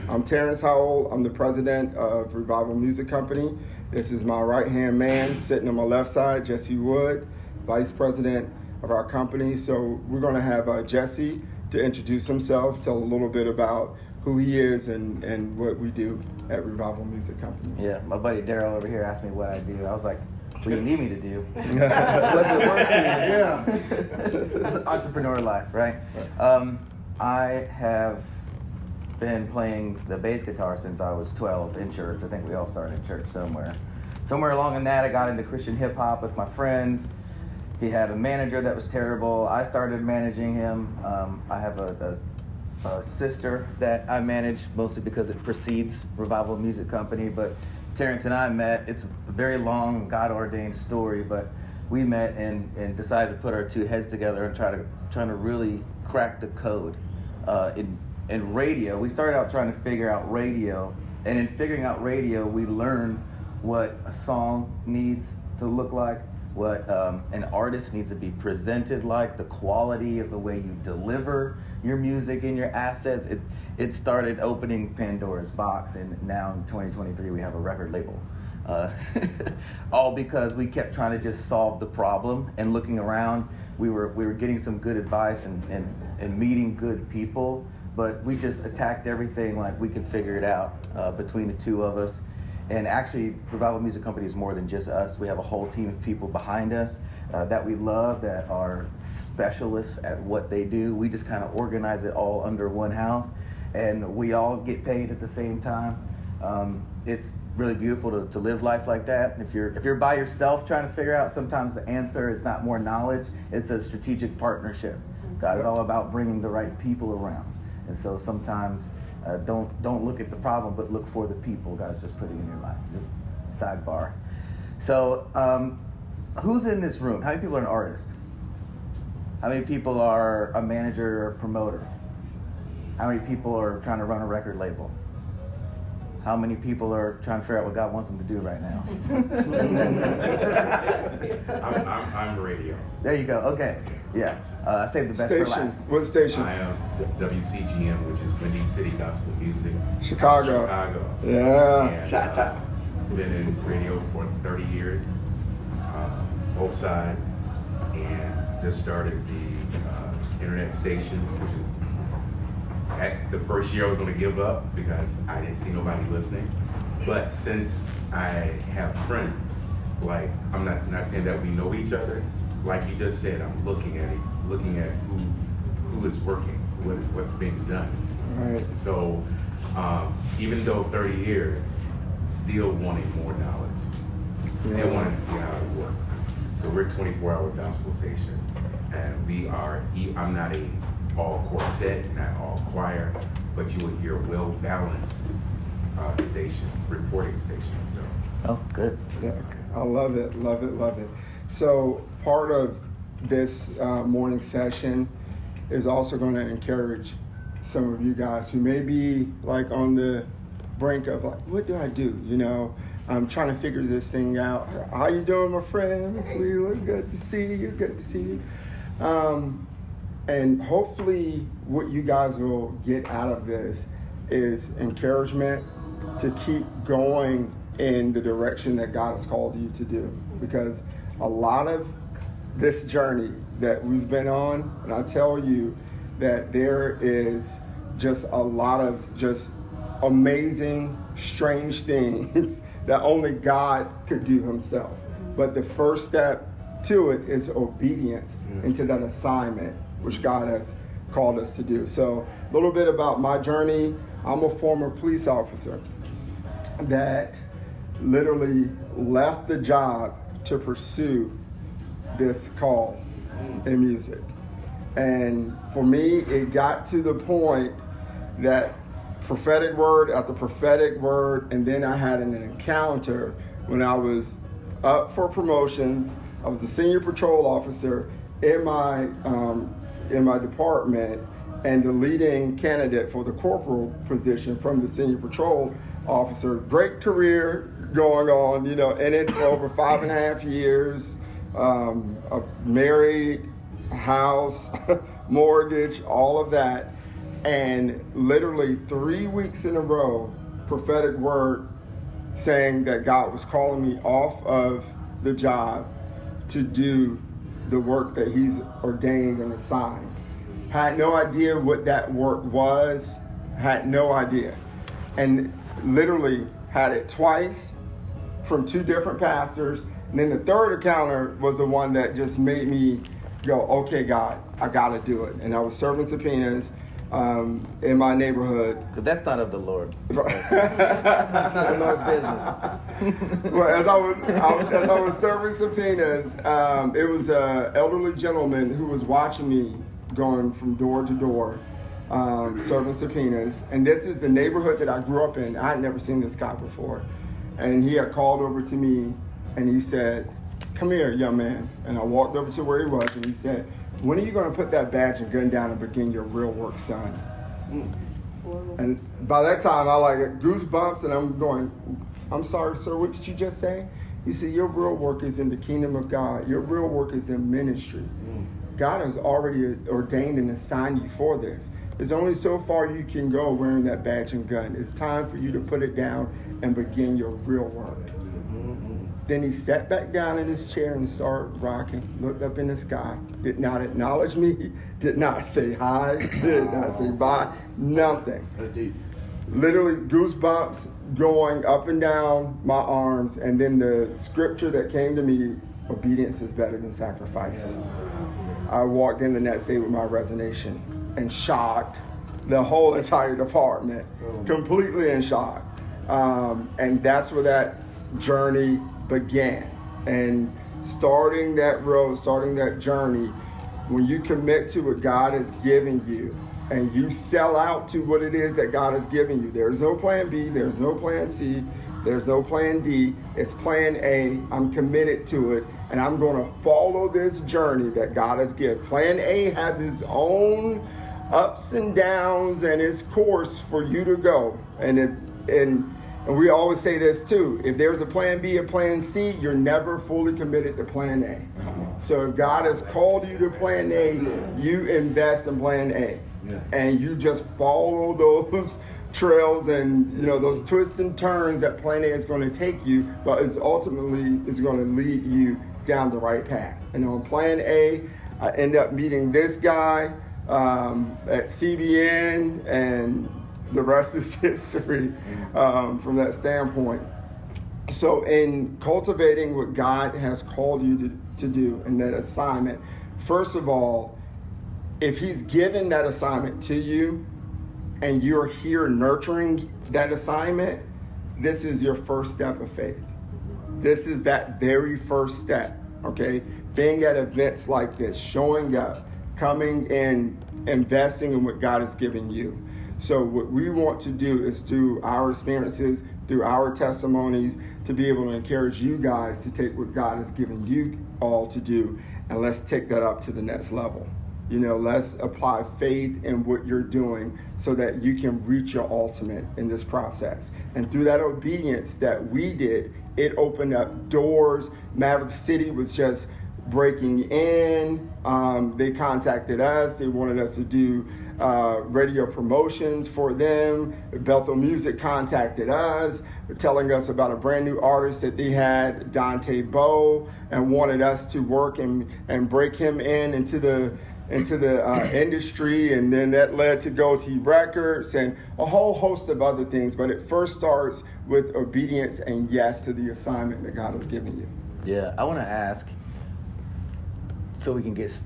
I'm Terrance Howell. I'm the president of Revival Music Company. This is my right-hand man sitting on my left side, Jesse Wood, vice president of our company. So we're going to have Jesse to introduce himself, tell a little bit about who he is and what we do at Revival Music Company. Yeah, my buddy Daryl over here asked me what I do. I was like, what do you need me to do? What's it work for you? Yeah. It's entrepreneur life, right? I have been playing the bass guitar since I was 12 in church. I think we all started in church somewhere. Somewhere along in that, I got into Christian hip hop with my friends. He had a manager that was terrible. I started managing him. I have a sister that I manage, mostly because it precedes Revival Music Company. But Terrance and I met. It's a very long, God-ordained story, but we met and decided to put our two heads together and trying to really crack the code in radio. We started out trying to figure out radio, and in figuring out radio, we learned what a song needs to look like, what an artist needs to be presented like, the quality of the way you deliver your music and your assets. It started opening Pandora's box, and now in 2023 we have a record label. All because we kept trying to just solve the problem, and looking around, we were getting some good advice and meeting good people, but we just attacked everything like we could figure it out between the two of us. And actually, Revival Music Company is more than just us. We have a whole team of people behind us that we love, that are specialists at what they do. We just kind of organize it all under one house, and we all get paid at the same time. It's really beautiful to live life like that. If you're by yourself trying to figure out, sometimes the answer is not more knowledge, it's a strategic partnership. God is all about bringing the right people around. And so sometimes don't look at the problem, but look for the people God's just putting in your life. Just sidebar. So who's in this room? How many people are an artist? How many people are a manager or promoter? How many people are trying to run a record label? How many people are trying to figure out what God wants them to do right now? I'm radio. There you go. Okay. Yeah. I saved the best for last. What station? I am WCGM, which is Wendy City Gospel Music. Chicago. Yeah. And, Shout out. Been in radio for 30 years, both sides, and just started the internet station, which is the first year I was going to give up because I didn't see nobody listening. But since I have friends, like, I'm not saying that we know each other. Like you just said, I'm looking at who is working, what's being done. Right. So even though 30 years, still wanting more knowledge, still wanting to see how it works. So we're a 24-hour gospel station, and we are. I'm not a all quartet, not all choir, but you will hear a well-balanced station, reporting station. So. Oh, good. Yeah, I love it. So part of this morning session is also going to encourage some of you guys who may be like on the brink of like, what do I do? You know, I'm trying to figure this thing out. How you doing, my friend? Sweet, look good to see you. Good to see you. And hopefully what you guys will get out of this is encouragement to keep going in the direction that God has called you to do. Because a lot of this journey that we've been on, and I tell you that there is just a lot of just amazing, strange things that only God could do himself. But the first step to it is obedience into that assignment which God has called us to do. So a little bit about my journey. I'm a former police officer that literally left the job to pursue this call in music. And for me, it got to the point that prophetic word after prophetic word, and then I had an encounter when I was up for promotions. I was a senior patrol officer in my department, and the leading candidate for the corporal position from the senior patrol officer. Great career going on, you know, in it for over 5.5 years. A married, house, mortgage, all of that. And literally 3 weeks in a row, prophetic word saying that God was calling me off of the job to do the work that he's ordained and assigned. Had no idea what that work was, had no idea. And literally had it twice from 2 different pastors. And then the third encounter was the one that just made me go, okay, God, I got to do it. And I was serving subpoenas in my neighborhood. Because that's not of the Lord. That's not the Lord's business. Well, as I was serving subpoenas, it was an elderly gentleman who was watching me going from door to door, serving subpoenas. And this is the neighborhood that I grew up in. I had never seen this guy before. And he had called over to me and he said, "Come here, young man." And I walked over to where he was and he said, "When are you going to put that badge and gun down and begin your real work, son?" And by that time, I like goosebumps and I'm going, "I'm sorry, sir, what did you just say?" He said, "Your real work is in the kingdom of God. Your real work is in ministry. God has already ordained and assigned you for this. There's only so far you can go wearing that badge and gun. It's time for you to put it down and begin your real work." Then he sat back down in his chair and started rocking, looked up in the sky, did not acknowledge me, did not say hi, did not say bye, nothing. That's deep. Literally goosebumps going up and down my arms. And then the scripture that came to me, obedience is better than sacrifice. I walked in the next day with my resignation and shocked the whole entire department, completely in shock. And that's where that journey began. And starting that road, starting that journey, when you commit to what God has given you and you sell out to what it is that God has given you, there's no plan B, there's no plan C, there's no plan D. It's plan A. I'm committed to it and I'm going to follow this journey that God has given. Plan A has its own ups and downs and its course for you to go. And we always say this too, if there's a plan B, a plan C, you're never fully committed to plan A. So if God has called you to plan A, you invest in plan A. And you just follow those trails and those twists and turns that plan A is going to take you, but it's ultimately is going to lead you down the right path. And on plan A, I end up meeting this guy at CBN, and the rest is history from that standpoint. So in cultivating what God has called you to do in that assignment, first of all, if he's given that assignment to you and you're here nurturing that assignment, this is your first step of faith. This is that very first step, okay? Being at events like this, showing up, coming in, investing in what God has given you. So what we want to do is through our experiences, through our testimonies, to be able to encourage you guys to take what God has given you all to do, and let's take that up to the next level. Let's apply faith in what you're doing so that you can reach your ultimate in this process. And through that obedience that we did, it opened up doors. Maverick City was just breaking in. They contacted us. They wanted us to do radio promotions for them. Bethel Music contacted us, telling us about a brand new artist that they had, Dante Bowe, and wanted us to work and break him into the industry. And then that led to Goatee Records and a whole host of other things. But it first starts with obedience and yes to the assignment that God has given you. Yeah, I want to ask, so we can get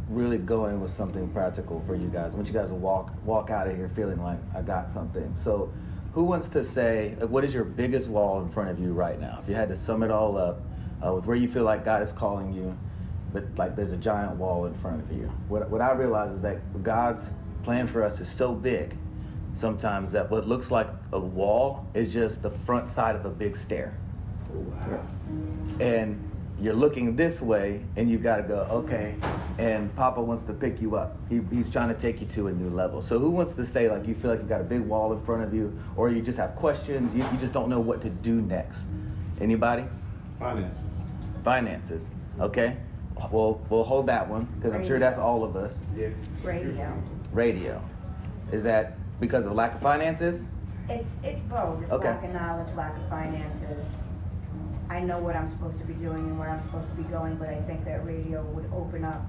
really going with something practical for you guys. I want you guys to walk out of here feeling like I got something. So who wants to say, what is your biggest wall in front of you right now? If you had to sum it all up with where you feel like God is calling you, but there's a giant wall in front of you. What I realize is that God's plan for us is so big sometimes that what looks like a wall is just the front side of a big stair. Oh, wow. And you're looking this way and you got to go, okay, and Papa wants to pick you up. He's trying to take you to a new level. So who wants to say you feel like you got a big wall in front of you, or you just have questions, you just don't know what to do next? Anybody? Finances. Okay. We'll hold that one because I'm sure that's all of us. Yes. Radio. Is that because of lack of finances? It's both. It's Okay. lack of knowledge, lack of finances. I know what I'm supposed to be doing and where I'm supposed to be going, but I think that radio would open up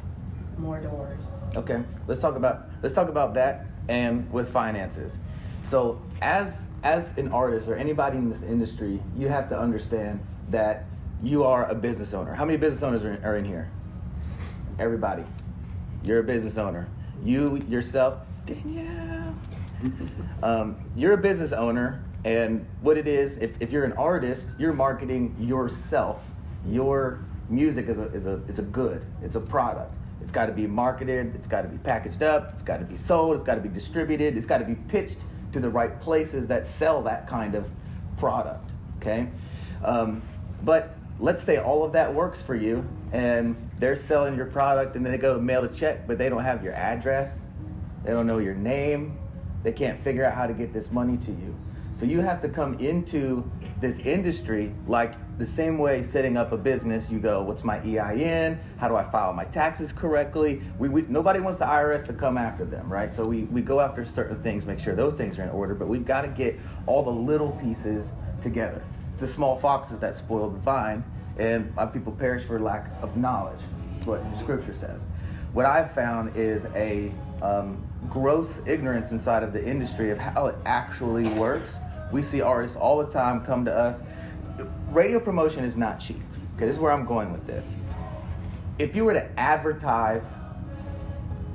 more doors. Okay, let's talk about that and with finances. So as an artist or anybody in this industry, you have to understand that you are a business owner. How many business owners are in here? Everybody. You're a business owner. You yourself, Danielle. You're a business owner, and what it is, if you're an artist, you're marketing yourself. Your music is a good. It's a product. It's got to be marketed. It's got to be packaged up. It's got to be sold. It's got to be distributed. It's got to be pitched to the right places that sell that kind of product. Okay, but let's say all of that works for you, and they're selling your product, and then they go to mail a check, but they don't have your address. They don't know your name. They can't figure out how to get this money to you. So you have to come into this industry like the same way setting up a business. You go, what's my EIN? How do I file my taxes correctly? Nobody wants the IRS to come after them, right? So we go after certain things, make sure those things are in order, but we've got to get all the little pieces together. It's the small foxes that spoil the vine, and my people perish for lack of knowledge. That's what Scripture says. What I've found is a gross ignorance inside of the industry of how it actually works. We see artists all the time come to us. Radio promotion is not cheap. Okay, this is where I'm going with this. If you were to advertise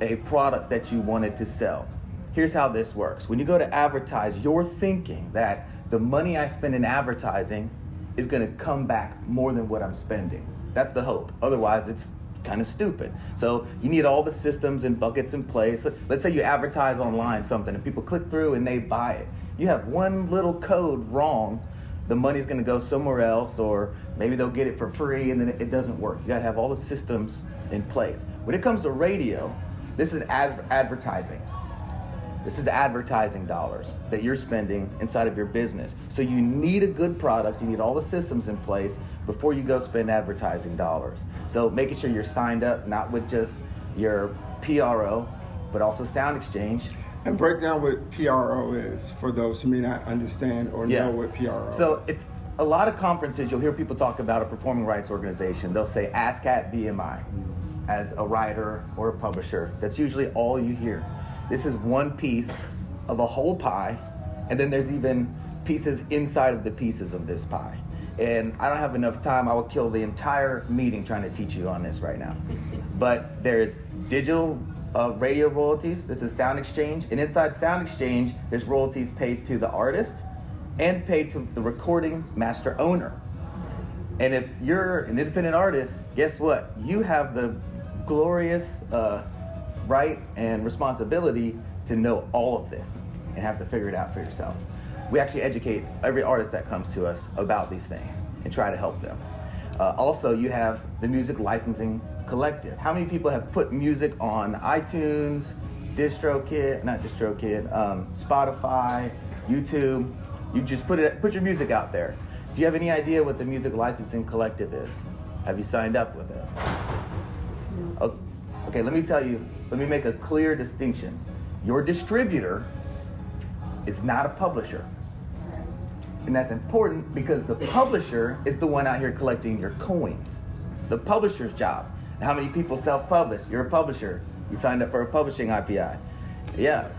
a product that you wanted to sell, here's how this works. When you go to advertise, you're thinking that the money I spend in advertising is going to come back more than what I'm spending. That's the hope. Otherwise, it's kind of stupid. So you need all the systems and buckets in place. Let's say you advertise online something and people click through and they buy it. You have one little code wrong, the money's going to go somewhere else, or maybe they'll get it for free and then it doesn't work. You got to have all the systems in place. When it comes to radio, this is advertising. This is advertising dollars that you're spending inside of your business. So you need a good product. You need all the systems in place before you go spend advertising dollars. So making sure you're signed up, not with just your PRO, but also Sound Exchange. And break down what PRO is for those who may not understand or know what PRO so is. So a lot of conferences, you'll hear people talk about a performing rights organization. They'll say ASCAP BMI as a writer or a publisher. That's usually all you hear. This is one piece of a whole pie, and then there's even pieces inside of the pieces of this pie. And I don't have enough time. I will kill the entire meeting trying to teach you on this right now. But there's digital radio royalties. This is Sound Exchange. And inside Sound Exchange, there's royalties paid to the artist and paid to the recording master owner. And if you're an independent artist, guess what? You have the glorious right and responsibility to know all of this and have to figure it out for yourself. We actually educate every artist that comes to us about these things and try to help them. Also, you have the Music Licensing Collective. How many people have put music on iTunes, Spotify, YouTube? You just put your music out there. Do you have any idea what the Music Licensing Collective is? Have you signed up with it? Okay, let me make a clear distinction. Your distributor is not a publisher. And that's important because the publisher is the one out here collecting your coins. It's the publisher's job. And how many people self-publish? You're a publisher. You signed up for a publishing IPI. Yeah,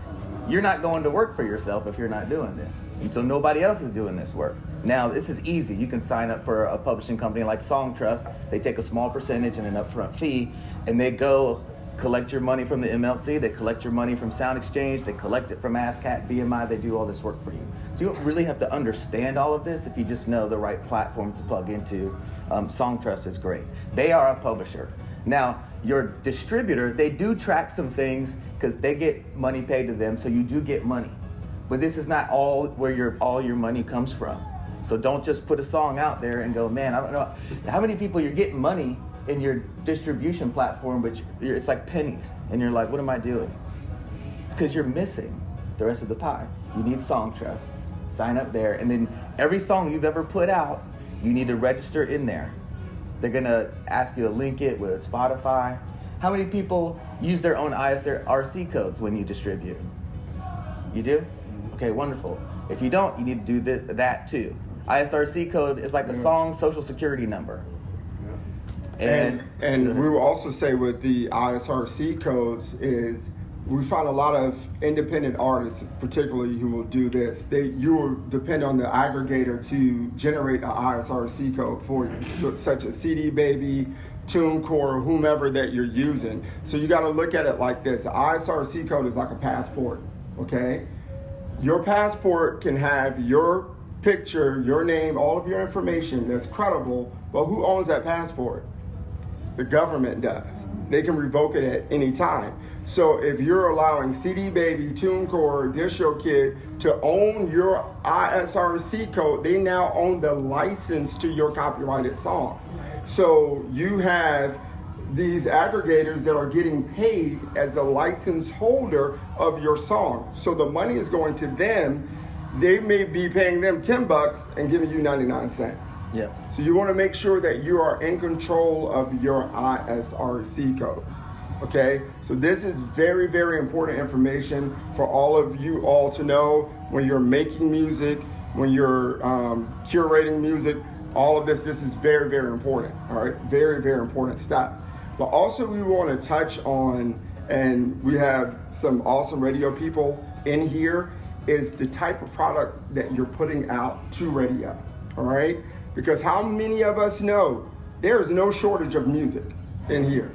you're not going to work for yourself if you're not doing this. And so nobody else is doing this work. Now, this is easy. You can sign up for a publishing company like Song Trust. They take a small percentage and an upfront fee, and they go collect your money from the MLC, they collect your money from Sound Exchange, they collect it from ASCAP, BMI, they do all this work for you. So you don't really have to understand all of this if you just know the right platforms to plug into. Song Trust is great. They are a publisher. Now, your distributor, they do track some things because they get money paid to them, so you do get money. But this is not all where all your money comes from. So don't just put a song out there and go, man, I don't know. How many people you're getting money in your distribution platform, but it's like pennies, and you're like, what am I doing? It's because you're missing the rest of the pie. You need Song Trust. Sign up there, and then every song you've ever put out, you need to register in there. They're gonna ask you to link it with Spotify. How many people use their own ISRC codes when you distribute? You do? Okay, wonderful. If you don't, you need to do that too. ISRC code is like a song social security number. And we will also say with the ISRC codes is we find a lot of independent artists, particularly who will do this. You will depend on the aggregator to generate an ISRC code for you, such as CD Baby, TuneCore, whomever that you're using. So you got to look at it like this. The ISRC code is like a passport, okay? Your passport can have your picture, your name, all of your information that's credible, but who owns that passport? The government does. They can revoke it at any time. So if you're allowing CD Baby, TuneCore, DistroKid to own your ISRC code, they now own the license to your copyrighted song. So you have these aggregators that are getting paid as a license holder of your song. So the money is going to them. They may be paying them $10 and giving you 99 cents. Yeah. So you want to make sure that you are in control of your ISRC codes. Okay? So this is very, very important information for all of you all to know when you're making music, when you're curating music, all of this is very, very important. All right? Very, very important stuff. But also we want to touch on, and we have some awesome radio people in here, is the type of product that you're putting out to radio. All right? Because how many of us know there is no shortage of music in here?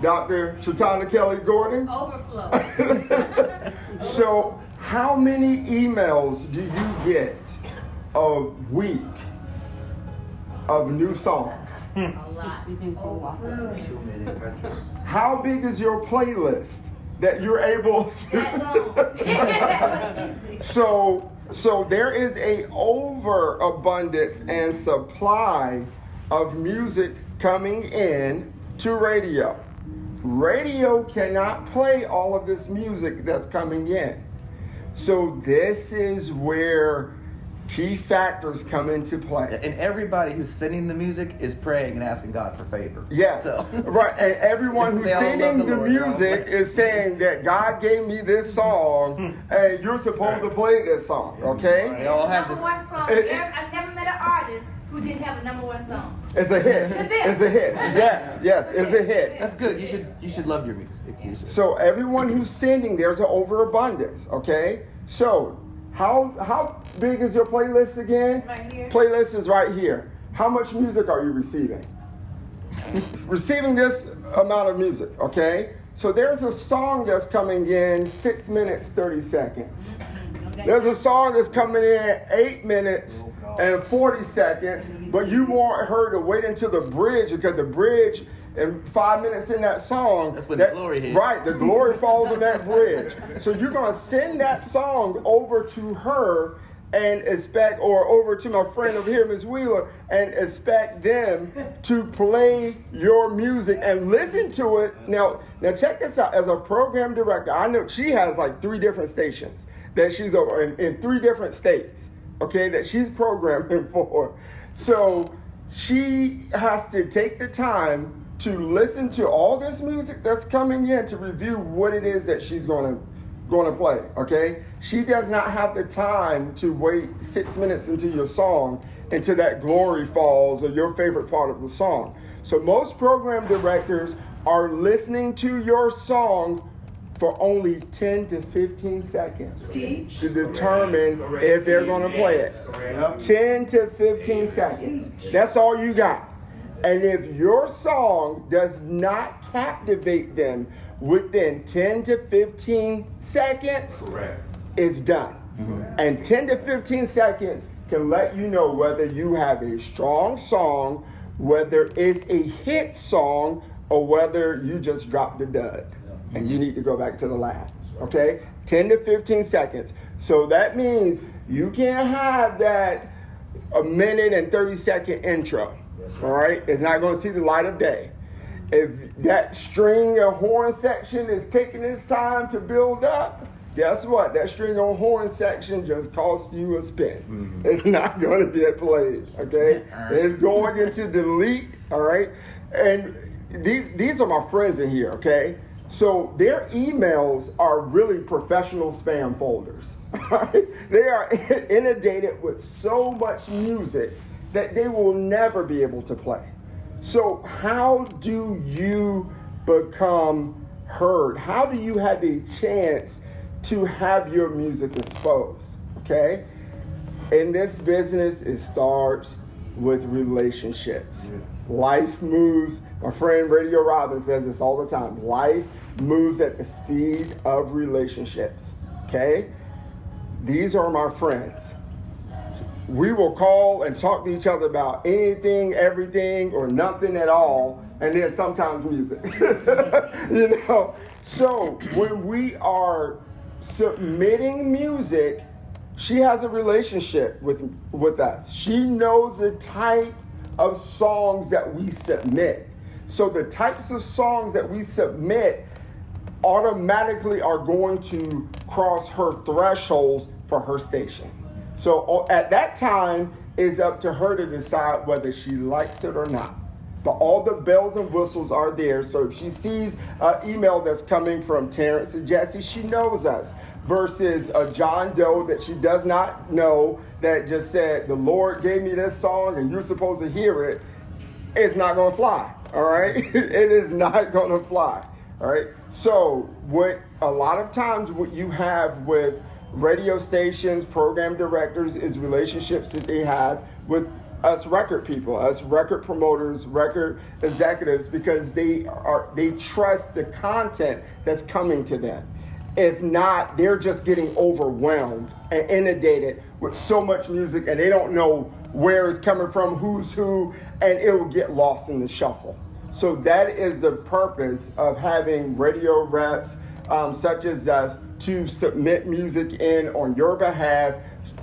Dr. Shatana Kelly Gordon? Overflow. So how many emails do you get a week of new songs? A lot. How big is your playlist that you're able to? So there is a overabundance and supply of music coming in to radio. Radio cannot play all of this music that's coming in. So this is where key factors come into play. And everybody who's sending the music is praying and asking God for favor. Yes, So. right. And everyone who's They all singing love the the Lord, music is saying that God gave me this song and you're supposed to play this song, okay? They all have Number this. one song. I've never met an artist who didn't have a number one song. It's a hit. It's a hit. Yes, it's a hit. That's good. You should love your music. You should. So everyone who's sending, there's an overabundance, okay? So how big is your playlist again? Right here. Playlist is right here. How much music are you receiving? Receiving this amount of music, okay? So there's a song that's coming in 6 minutes, 30 seconds. There's a song that's coming in 8 minutes and 40 seconds, but you want her to wait until the bridge, because the bridge, and 5 minutes in that song, That's when the glory hits. Right, the glory falls on that bridge. So you're gonna send that song over to her and expect, or over to my friend over here, Ms. Wheeler, and expect them to play your music and listen to it. Now check this out. As a program director, I know she has like 3 different stations that she's over in 3 different states, okay, that she's programming for. So she has to take the time to listen to all this music that's coming in to review what it is that she's going to play, okay? She does not have the time to wait 6 minutes into your song until that glory falls or your favorite part of the song. So most program directors are listening to your song for only 10 to 15 seconds to determine if they're going to play it. 10 to 15 seconds. That's all you got. And if your song does not captivate them within 10 to 15 seconds, it's done. And 10 to 15 seconds can let you know whether you have a strong song, whether it's a hit song, or whether you just dropped a dud and you need to go back to the lab. Okay? 10 to 15 seconds. So that means you can't have that a minute and 30-second intro. All right? It's not going to see the light of day. If that string or horn section is taking its time to build up, guess what? That string or horn section just cost you a spin. It's not going to get played, okay? It's going into delete, all right? And these are my friends in here, okay? So their emails are really professional spam folders. Right? They are inundated with so much music that they will never be able to play. So how do you become heard? How do you have a chance to have your music exposed? Okay? In this business, it starts with relationships. Life moves, my friend Radio Robin says this all the time, life moves at the speed of relationships, okay? These are my friends. We will call and talk to each other about anything, everything, or nothing at all, and then sometimes music, you know? So when we are submitting music, she has a relationship with us. She knows the types of songs that we submit. So the types of songs that we submit automatically are going to cross her thresholds for her station. So at that time, it's up to her to decide whether she likes it or not. But all the bells and whistles are there. So if she sees an email that's coming from Terrance and Jesse, she knows us. Versus a John Doe that she does not know that just said, the Lord gave me this song and you're supposed to hear it. It's not going to fly. All right. It is not going to fly. All right. So what a lot of times what you have with radio stations, program directors is relationships that they have with us record people, us record promoters, record executives, because they trust the content that's coming to them. If not, they're just getting overwhelmed and inundated with so much music and they don't know where it's coming from, who's who, and it will get lost in the shuffle. So that is the purpose of having radio reps such as us to submit music in on your behalf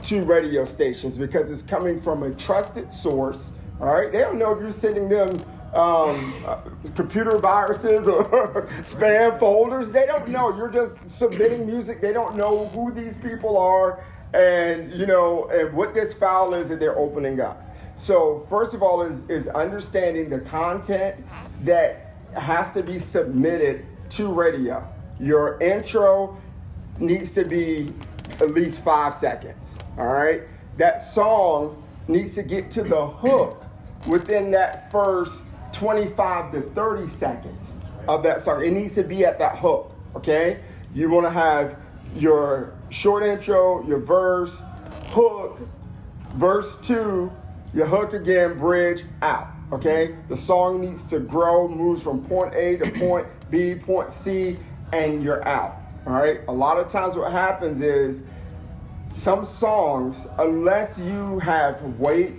to radio stations, because it's coming from a trusted source. All right, they don't know if you're sending them computer viruses or spam folders. They don't know. You're just submitting music. They don't know who these people are and and what this file is that they're opening up. So first of all is understanding the content that has to be submitted to radio. Your intro needs to be at least 5 seconds. All right, that song needs to get to the hook within that first 25 to 30 seconds of that song. It needs to be at that hook, okay? You want to have your short intro, your verse, hook, verse 2, your hook again, bridge, out, okay? The song needs to grow, moves from point A to point B, point C, and you're out, all right? A lot of times what happens is some songs, unless you have weight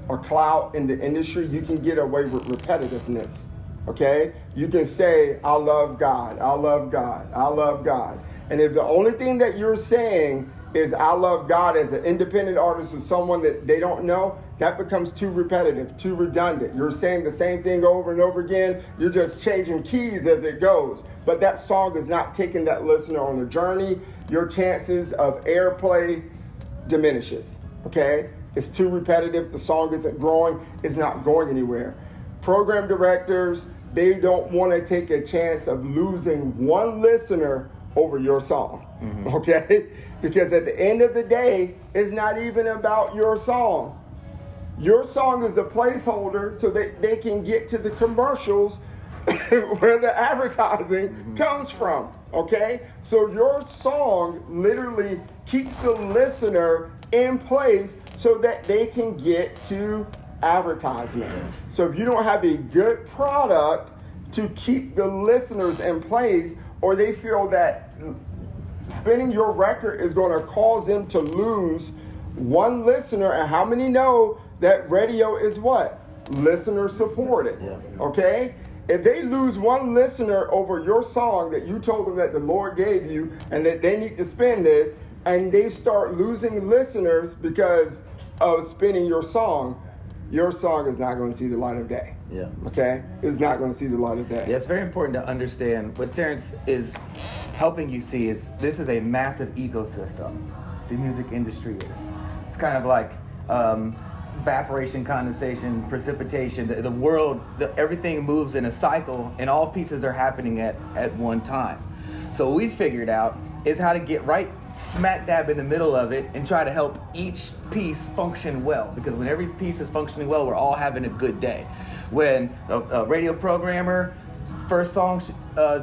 or clout in the industry, you can get away with repetitiveness, okay? You can say, I love God, I love God, I love God. And if the only thing that you're saying is I love God as an independent artist or someone that they don't know, that becomes too repetitive, too redundant. You're saying the same thing over and over again. You're just changing keys as it goes. But that song is not taking that listener on the journey. Your chances of airplay diminishes, okay? It's too repetitive. The song isn't growing. It's not going anywhere. Program directors, they don't want to take a chance of losing one listener over your song, okay? Because at the end of the day, it's not even about your song. Your song is a placeholder so that they can get to the commercials where the advertising comes from, okay? So your song literally keeps the listener in place so that they can get to advertisement. So if you don't have a good product to keep the listeners in place, or they feel that spinning your record is going to cause them to lose one listener, and how many know that radio is what? Listener supported, okay? If they lose one listener over your song that you told them that the Lord gave you and that they need to spin this, and they start losing listeners because of spinning your song is not going to see the light of day. Yeah. Okay? It's not going to see the light of day. Yeah, it's very important to understand what Terrance is helping you see is this is a massive ecosystem. The music industry is. It's kind of like evaporation, condensation, precipitation. The world, everything moves in a cycle, and all pieces are happening at one time. So what we figured out is how to get right smack dab in the middle of it and try to help each piece function well. Because when every piece is functioning well, we're all having a good day. When a radio programmer, first song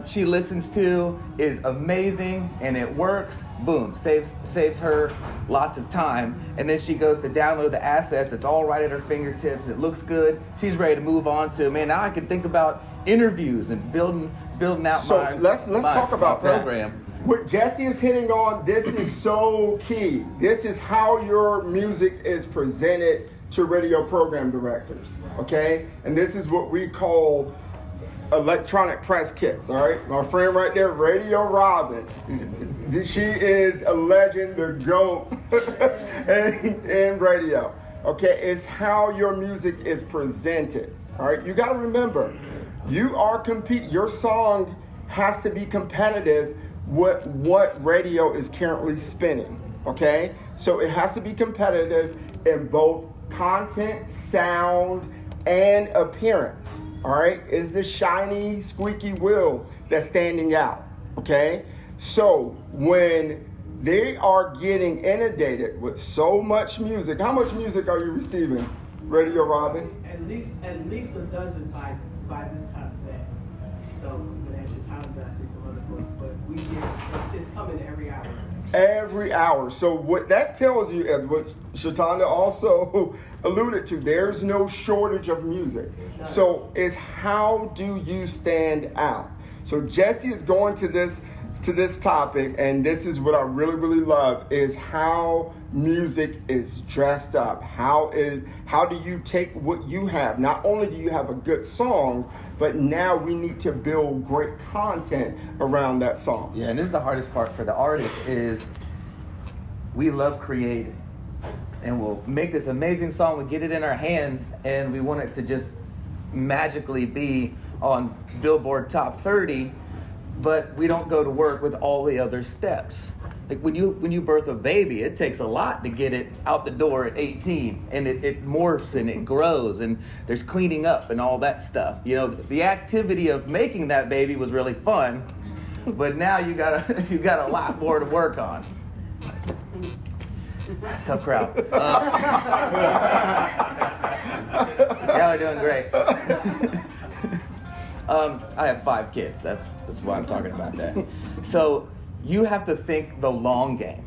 she listens to is amazing and it works, boom, saves her lots of time. And then she goes to download the assets. It's all right at her fingertips. It looks good. She's ready to move on to, man, now I can think about interviews and building out my let's talk about program. That. What Jesse is hitting on, this is so key. This is how your music is presented to radio program directors, okay? And this is what we call electronic press kits, all right? My friend right there, Radio Robin. She is a legend, the GOAT in radio, okay? It's how your music is presented, all right? You gotta remember, you are your song has to be competitive with what radio is currently spinning, okay? So it has to be competitive in both content, sound, and appearance, all right? It's the shiny, squeaky wheel that's standing out, okay? So when they are getting inundated with so much music, how much music are you receiving, Radio Robin? At least a dozen by this time today. So I'm gonna ask you time to see some other folks, but it's coming every hour. Every hour. So what that tells you, as what Shatanda also alluded to, there's no shortage of music. So it's how do you stand out? So Jesse is going to this topic, and this is what I really, really love, is how music is dressed up. How do you take what you have? Not only do you have a good song, but now we need to build great content around that song. Yeah, and this is the hardest part for the artist is we love creating. And we'll make this amazing song, we get it in our hands, and we want it to just magically be on Billboard Top 30, but we don't go to work with all the other steps. Like when you birth a baby, it takes a lot to get it out the door at 18, and it morphs and it grows, and there's cleaning up and all that stuff. You know, the activity of making that baby was really fun, but now you got a lot more to work on. Tough crowd. Y'all are doing great. I have 5 kids. That's why I'm talking about that. So you have to think the long game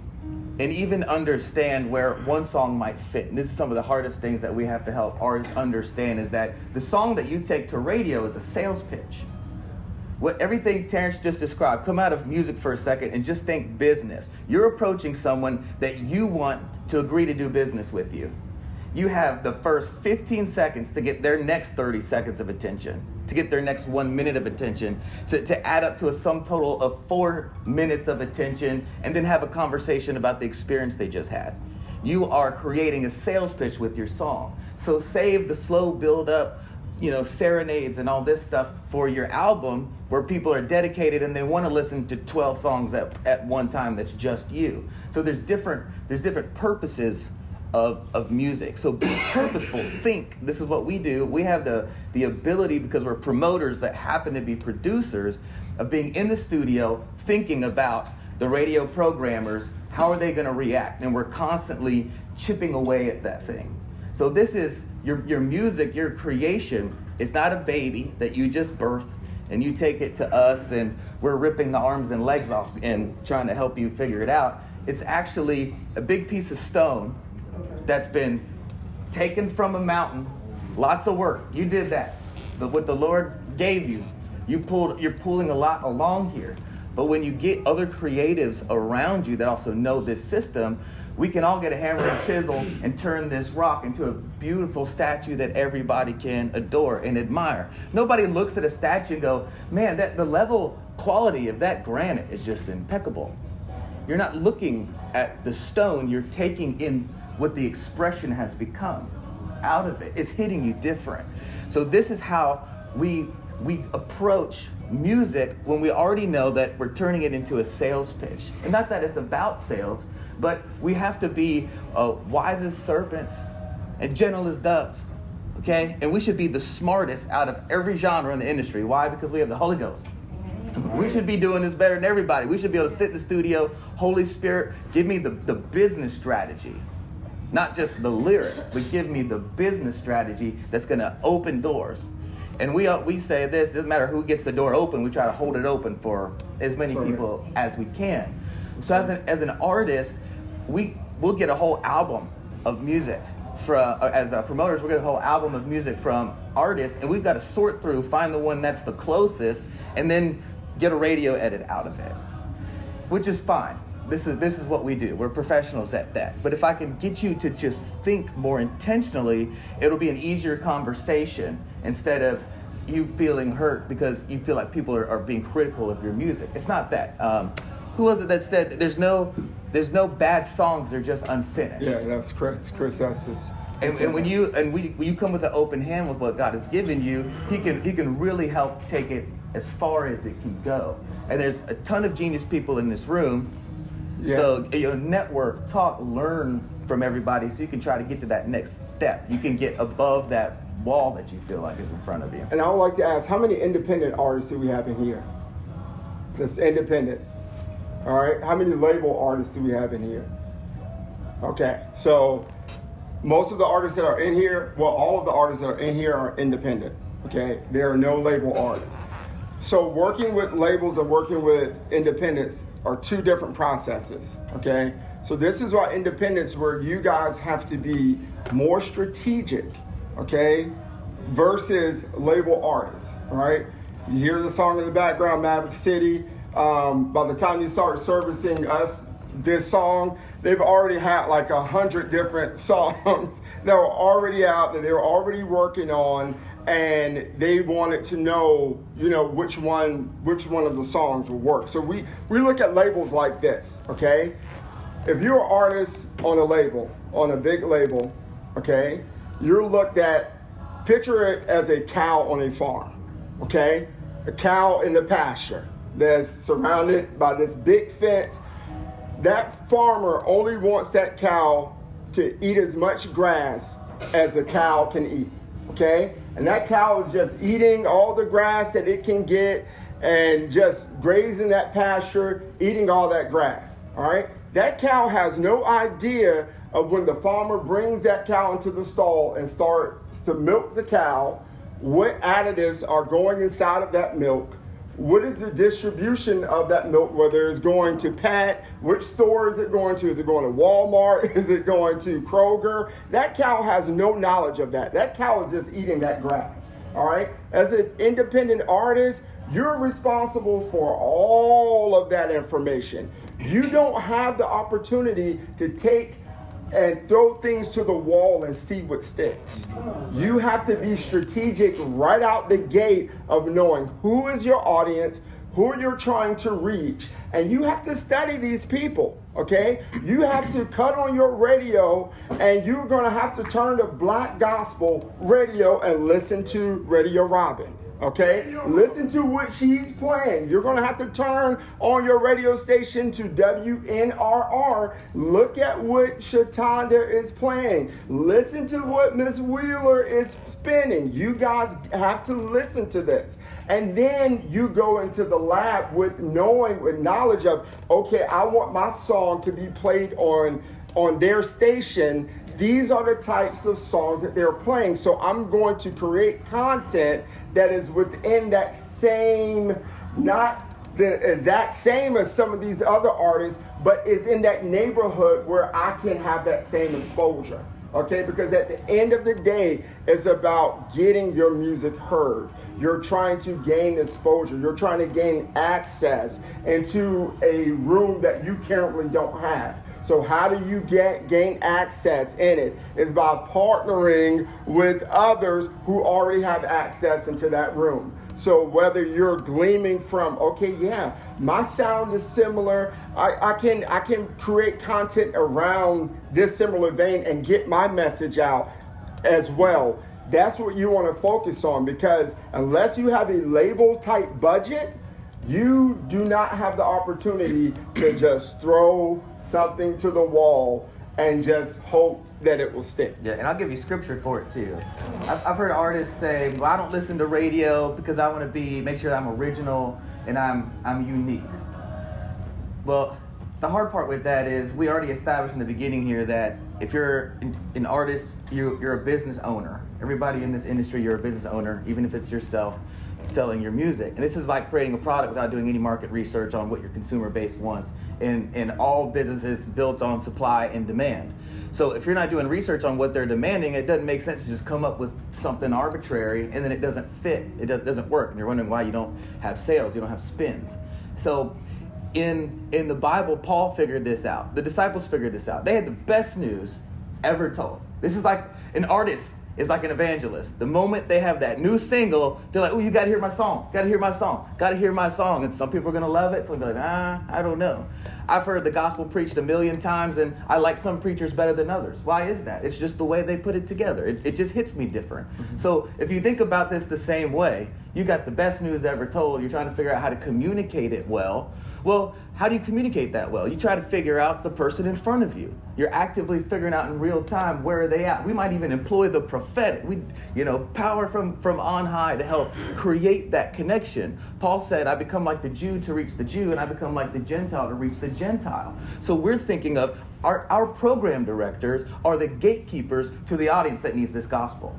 and even understand where one song might fit. And this is some of the hardest things that we have to help artists understand, is that the song that you take to radio is a sales pitch. Everything Terrance just described, come out of music for a second and just think business. You're approaching someone that you want to agree to do business with you. You have the first 15 seconds to get their next 30 seconds of attention, to get their next 1 minute of attention, to add up to a sum total of 4 minutes of attention, and then have a conversation about the experience they just had. You are creating a sales pitch with your song. So save the slow build up, serenades and all this stuff for your album, where people are dedicated and they want to listen to 12 songs at one time that's just you. So there's different purposes of music. So be purposeful. Think. This is what we do. We have the ability, because we're promoters that happen to be producers, of being in the studio thinking about the radio programmers. How are they going to react? And we're constantly chipping away at that thing. So this is your music, your creation. It's not a baby that you just birth and you take it to us and we're ripping the arms and legs off and trying to help you figure it out. It's actually a big piece of stone that's been taken from a mountain. Lots of work. You did that. But what the Lord gave you, you're pulling a lot along here. But when you get other creatives around you that also know this system, we can all get a hammer and chisel and turn this rock into a beautiful statue that everybody can adore and admire. Nobody looks at a statue and go, man, the level quality of that granite is just impeccable. You're not looking at the stone, you're taking in what the expression has become out of it. It's hitting you different. So this is how we approach music when we already know that we're turning it into a sales pitch. And not that it's about sales, but we have to be wise as serpents and gentle as doves. Okay? And we should be the smartest out of every genre in the industry. Why? Because we have the Holy Ghost. We should be doing this better than everybody. We should be able to sit in the studio, Holy Spirit, give me the business strategy. Not just the lyrics, but give me the business strategy that's going to open doors. And we say this, doesn't matter who gets the door open, we try to hold it open for as many people as we can. So as an artist, we'll get a whole album of music. As promoters, we'll get a whole album of music from artists, and we've got to sort through, find the one that's the closest, and then get a radio edit out of it, which is fine. This is what we do. We're professionals at that. But if I can get you to just think more intentionally, it'll be an easier conversation instead of you feeling hurt because you feel like people are being critical of your music. It's not that. Who was it that said that there's no bad songs, they're just unfinished? Yeah, that's Chris Estes. And when you come with an open hand with what God has given you, he can really help take it as far as it can go. And there's a ton of genius people in this room. Yeah. So network, talk, learn from everybody so you can try to get to that next step. You can get above that wall that you feel like is in front of you. And I would like to ask, how many independent artists do we have in here? That's independent. All right. How many label artists do we have in here? Okay. So most of the artists that are in here, well, all of the artists that are in here are independent. Okay. There are no label artists. So working with labels and working with independents are two different processes, okay? So this is why independence, where you guys have to be more strategic, okay, versus label artists, all right? You hear the song in the background, Maverick City. By the time you start servicing us this song, they've already had like 100 different songs that were already out, that they were already working on, and they wanted to know, which one of the songs will work. So we look at labels like this, okay? If you're an artist on a label, on a big label, okay, you're looked at, picture it as a cow on a farm, okay? A cow in the pasture that's surrounded by this big fence. That farmer only wants that cow to eat as much grass as the cow can eat, okay? And that cow is just eating all the grass that it can get and just grazing that pasture, eating all that grass, all right? That cow has no idea of when the farmer brings that cow into the stall and starts to milk the cow, what additives are going inside of that milk, what is the distribution of that milk, whether it's going to Pat, which store is it going to? Is it going to Walmart? Is it going to Kroger? That cow has no knowledge of that. That cow is just eating that grass, all right? As an independent artist, you're responsible for all of that information. You don't have the opportunity to take and throw things to the wall and see what sticks. You have to be strategic right out the gate of knowing who is your audience, who you're trying to reach, and you have to study these people, okay? You have to cut on your radio, and you're gonna have to turn to Black Gospel Radio and listen to Radio Robin. Okay, listen to what she's playing. You're going to have to turn on your radio station to WNRR. Look at what Shatanda is playing. Listen to what Miss Wheeler is spinning. You guys have to listen to this. And then you go into the lab with knowledge of, okay, I want my song to be played on their station. These are the types of songs that they're playing. So I'm going to create content that is within that same, not the exact same as some of these other artists, but is in that neighborhood where I can have that same exposure. Okay, because at the end of the day, it's about getting your music heard. You're trying to gain exposure. You're trying to gain access into a room that you currently don't have. So how do you gain access in it? Is by partnering with others who already have access into that room. So whether you're gleaming from, okay, yeah, my sound is similar, I can create content around this similar vein and get my message out as well. That's what you want to focus on, because unless you have a label type budget, you do not have the opportunity to just throw something to the wall and just hope that it will stick. Yeah, and I'll give you scripture for it too. I've heard artists say, "Well, I don't listen to radio because I want to make sure I'm original and I'm unique." Well, the hard part with that is we already established in the beginning here that if you're an artist, you're a business owner. Everybody in this industry, you're a business owner, even if it's yourself selling your music. And this is like creating a product without doing any market research on what your consumer base wants. And all businesses built on supply and demand. So if you're not doing research on what they're demanding, it doesn't make sense to just come up with something arbitrary and then it doesn't fit. It doesn't work. And you're wondering why you don't have sales, you don't have spins. So in the Bible, Paul figured this out. The disciples figured this out. They had the best news ever told. This is like an artist is like an evangelist. The moment they have that new single, they're like, "Oh, you got to hear my song. Got to hear my song. Got to hear my song." And some people are going to love it. Some will be like, I don't know. I've heard the gospel preached 1,000,000 times, and I like some preachers better than others. Why is that? It's just the way they put it together. It just hits me different. Mm-hmm. So if you think about this the same way, you got the best news ever told. You're trying to figure out how to communicate it well. Well, how do you communicate that well? You try to figure out the person in front of you. You're actively figuring out in real time, where are they at? We might even employ the prophetic. Power from on high to help create that connection. Paul said, "I become like the Jew to reach the Jew, and I become like the Gentile to reach the Gentile." So we're thinking of our program directors are the gatekeepers to the audience that needs this gospel.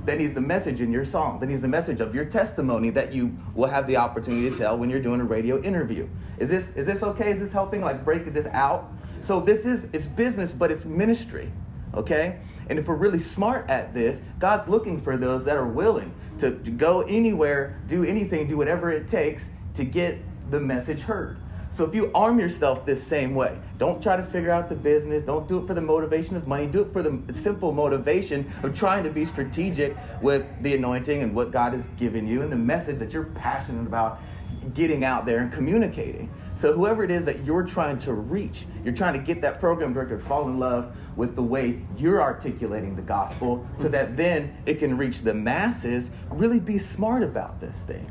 That needs the message in your song. That needs the message of your testimony that you will have the opportunity to tell when you're doing a radio interview. Is this okay? Is this helping? Like break this out? So it's business, but it's ministry. Okay? And if we're really smart at this, God's looking for those that are willing to go anywhere, do anything, do whatever it takes to get the message heard. So if you arm yourself this same way, don't try to figure out the business, don't do it for the motivation of money, do it for the simple motivation of trying to be strategic with the anointing and what God has given you and the message that you're passionate about getting out there and communicating. So whoever it is that you're trying to reach, you're trying to get that program director to fall in love with the way you're articulating the gospel so that then it can reach the masses. Really be smart about this thing.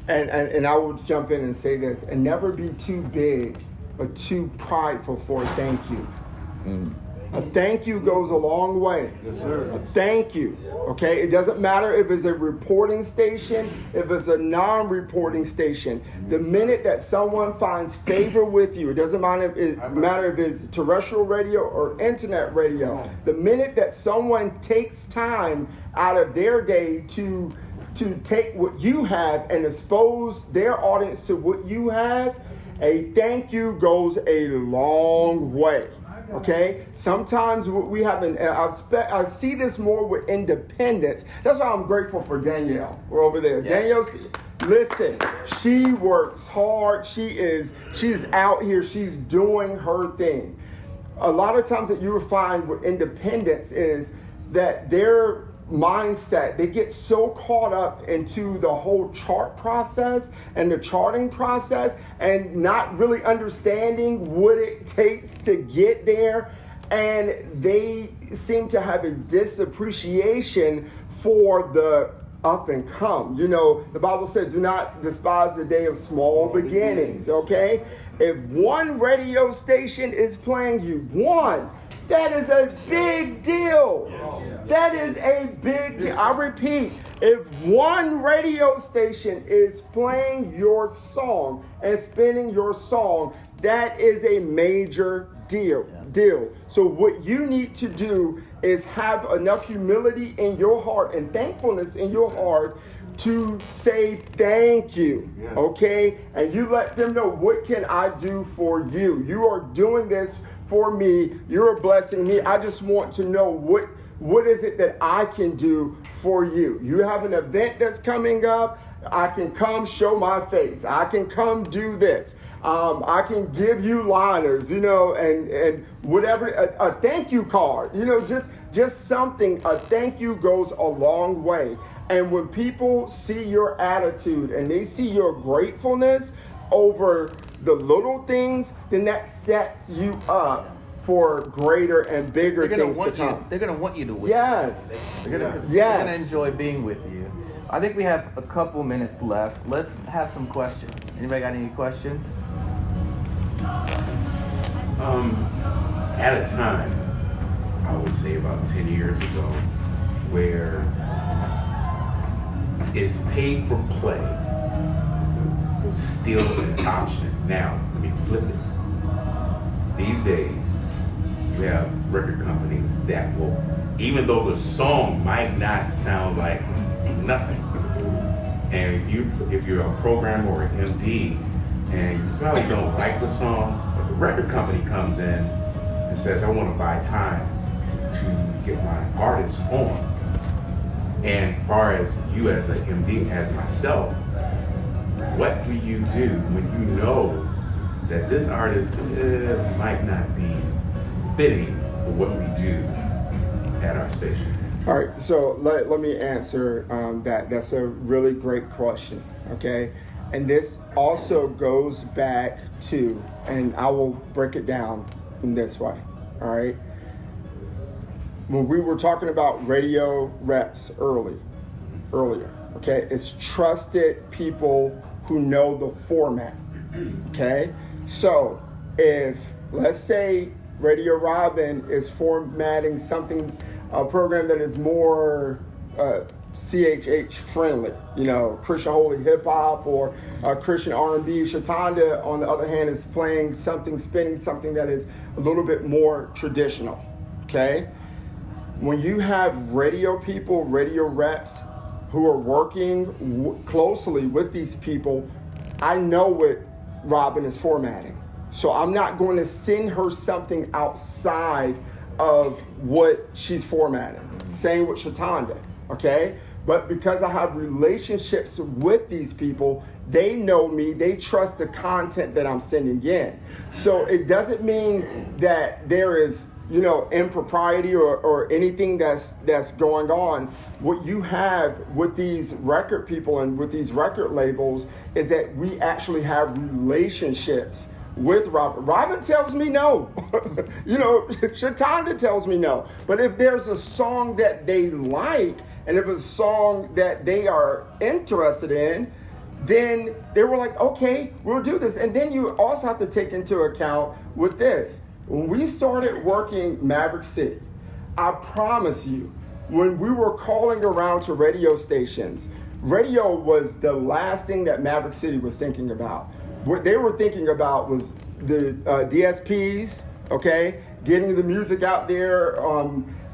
And I will jump in and say this, and never be too big or too prideful for a thank you. A thank you goes a long way. Yes, sir. A thank you. Okay? It doesn't matter if it's a reporting station, if it's a non-reporting station. The minute that someone finds favor with you, it doesn't matter if it's terrestrial radio or internet radio. The minute that someone takes time out of their day to take what you have and expose their audience to what you have, a thank you goes a long way. Okay? Sometimes we have I see this more with independence. That's why I'm grateful for Danielle. We're over there. Yeah. Danielle, listen, she works hard. She's out here. She's doing her thing. A lot of times that you will find with independence is that their mindset, they get so caught up into the whole chart process and the charting process and not really understanding what it takes to get there, and they seem to have a disappreciation for the up and come. The Bible says, do not despise the day of small beginnings, okay? If one radio station is playing you, that is a big deal. That is a big deal. I repeat, if one radio station is playing your song and spinning your song, that is a major deal. So what you need to do is have enough humility in your heart and thankfulness in your heart to say thank you, okay? And you let them know, what can I do for you? You are doing this for me. You're blessing me. I just want to know what is it that I can do for you. You have an event that's coming up. I can come show my face. I can come do this. I can give you liners, and whatever, a thank you card, just something. A thank you goes a long way. And when people see your attitude and they see your gratefulness over the little things, then that sets you up for greater and bigger things to come. They're going to want you to win. Yes. They're going to enjoy being with you. I think we have a couple minutes left. Let's have some questions. Anybody got any questions? At a time, I would say about 10 years ago, where it's paid for play still an option. Now, let me flip it. These days, you have record companies that will, even though the song might not sound like nothing, and if you're a programmer or an MD, and you probably don't like the song, but the record company comes in and says, I want to buy time to get my artist on. And as far as you as an MD, as myself, what do you do when you know that this artist might not be fitting for what we do at our station? All right, so let me answer that. That's a really great question, okay? And this also goes back to, and I will break it down in this way, all right? When we were talking about radio reps earlier, okay? It's trusted people who know the format, okay? So if, let's say, Radio Robin is formatting something, a program that is more CHH friendly, you know, Christian Holy Hip Hop or Christian R&B. Shatanda, on the other hand, is playing something, spinning something that is a little bit more traditional, okay? When you have radio people, radio reps who are working closely with these people, I know what Robin is formatting. So I'm not going to send her something outside of what she's formatting. Same with Shatanda, okay? But because I have relationships with these people, they know me, they trust the content that I'm sending in. So it doesn't mean that there is, you know, impropriety or anything that's going on. What you have with these record people and with these record labels is that we actually have relationships with Robin. Robin tells me no. You know, Shatanda tells me no. But if there's a song that they like, and if it's a song that they are interested in, then they were like, okay, we'll do this. And then you also have to take into account with this. When we started working Maverick City, I promise you, when we were calling around to radio stations, radio was the last thing that Maverick City was thinking about. What they were thinking about was the DSPs, okay, getting the music out there,